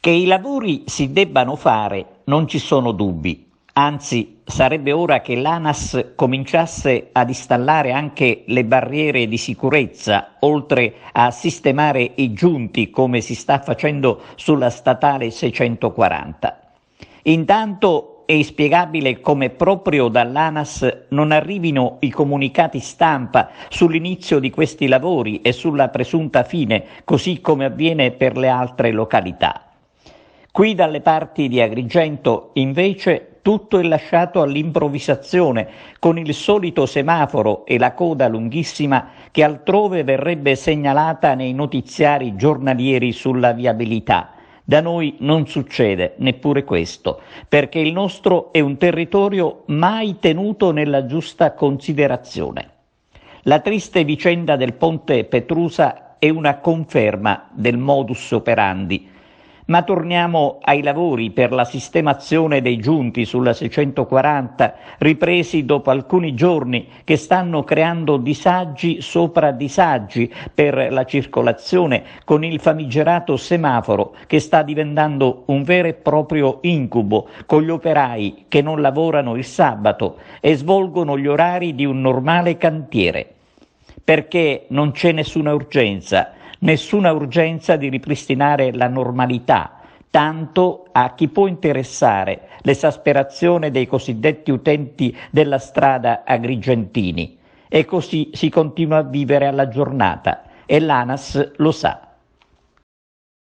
Che i lavori si debbano fare non ci sono dubbi, anzi sarebbe ora che l'ANAS cominciasse ad installare anche le barriere di sicurezza, oltre a sistemare i giunti come si sta facendo sulla statale 640. Intanto è inspiegabile come proprio dall'ANAS non arrivino i comunicati stampa sull'inizio di questi lavori e sulla presunta fine, così come avviene per le altre località. Qui dalle parti di Agrigento, invece, tutto è lasciato all'improvvisazione, con il solito semaforo e la coda lunghissima che altrove verrebbe segnalata nei notiziari giornalieri sulla viabilità. Da noi non succede neppure questo, perché il nostro è un territorio mai tenuto nella giusta considerazione. La triste vicenda del ponte Petrusa è una conferma del modus operandi. Ma torniamo ai lavori per la sistemazione dei giunti sulla 640, ripresi dopo alcuni giorni, che stanno creando disagi sopra disagi per la circolazione, con il famigerato semaforo che sta diventando un vero e proprio incubo, con gli operai che non lavorano il sabato e svolgono gli orari di un normale cantiere. Perché non c'è nessuna urgenza di ripristinare la normalità, tanto a chi può interessare l'esasperazione dei cosiddetti utenti della strada agrigentini. E così si continua a vivere alla giornata e l'ANAS lo sa.